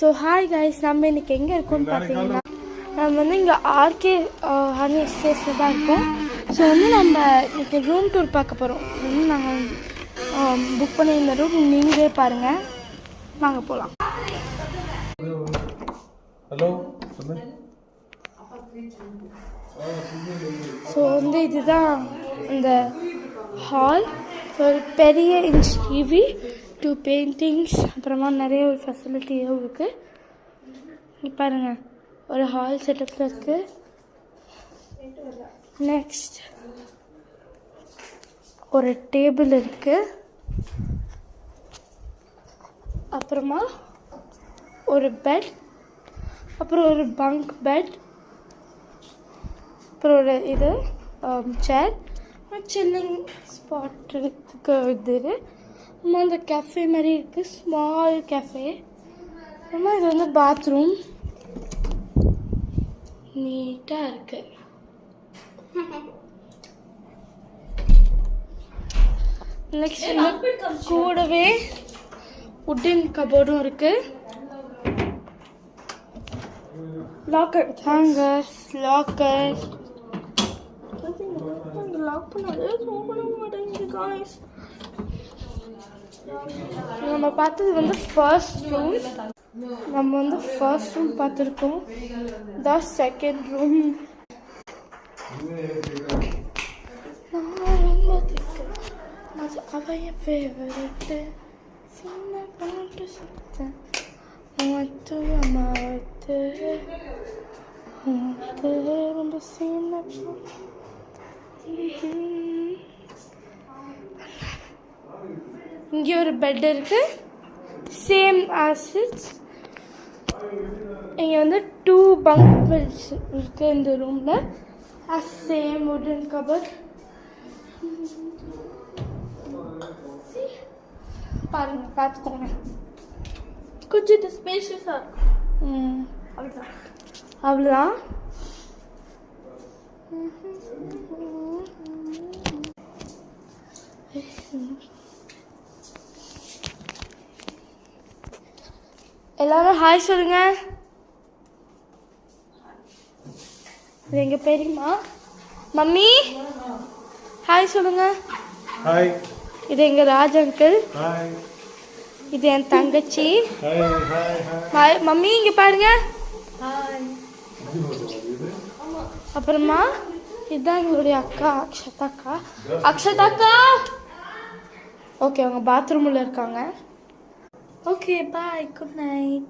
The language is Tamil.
ஸோ ஹாய் கைஸ், நம்ம இன்றைக்கி எங்கே இருக்கோம்னு பார்த்தீங்கன்னா நம்ம வந்து இங்கே ஆர்கே ஹனி எஸ்டேட்ஸில் தான் இருக்கோம். ஸோ வந்து நம்ம இன்றைக்கி ரூம் டூர் பார்க்க போகிறோம். வந்து நாங்கள் புக் பண்ணியிருந்த ரூம் நீங்களே பாருங்கள். நாங்கள் போகலாம். ஹலோ. ஸோ வந்து இதுதான் இந்த ஹால். ஸோ ஒரு பெரிய இன்ச் டிவி, 2 பெயிண்டிங்ஸ், அப்புறமா நிறைய ஒரு ஃபெசிலிட்டியும் இருக்குது. இங்கே பாருங்கள், ஒரு ஹால் செட்டப்பில் இருக்குது. நெக்ஸ்ட் ஒரு டேபிள் இருக்குது. அப்புறமா ஒரு பெட், அப்புறம் ஒரு பங்க் பெட், அப்புறம் ஒரு இது சேர், சில்லிங் ஸ்பாட் இருக்கிறதுக்கு இது. அப்புறமா இந்த கேஃபே மாதிரி இருக்குது, ஸ்மால் கேஃபே. அப்புறமா இது வந்து பாத்ரூம் நீட்டாக இருக்குது. நெக்ஸ்ட் கூடவே உட்டன் கபோர்டும் இருக்குது. Locker, hangers, locker. லாக் பண்ணாது, ஓப்பன் ஆக மாட்டேங்குது காய்ஸ். நம்ம பார்த்தது வந்து ஃபர்ஸ்ட் ரூம். நம்ம வந்து ஃபர்ஸ்ட் ரூம் பார்த்துருக்கோம். த செகண்ட் ரூம் அது அவைய ஃபேவரட்டு. சின்ன பாட்டு சுத்தம் மத்து அம்மாவத்து ரொம்ப சின்ன. இங்கே ஒரு பெட் இருக்கு, சேம் ஆசிட்ஸ். இங்கே வந்து 2 பங்க் பெட்ஸ் இருக்கு இந்த ரூம்ல. சேம் வுடன் கபோர்ட். பாருங்க, பார்த்துக்கோங்க, கொஞ்சம் இது ஸ்பேஷியஸாக இருக்கும். அவ்வளோதான். எல்லாரும் ஹாய் சொல்லுங்க. இது எங்க பெரியம்மா. மம்மி ஹாய் சொல்லுங்க. ஹாய். இது எங்க ராஜ் அங்கிள். ஹாய். இது என் தங்கச்சி. Hi hi hi. மம்மி இங்க பாருங்க. ஹாய். அப்புறமா இதுதான் எங்களுடைய அக்கா அக்ஷதாக்கா. அக்ஷதாக்கா ஓகே, அவங்க பாத்ரூமில் இருக்காங்க. Okay bye, good night.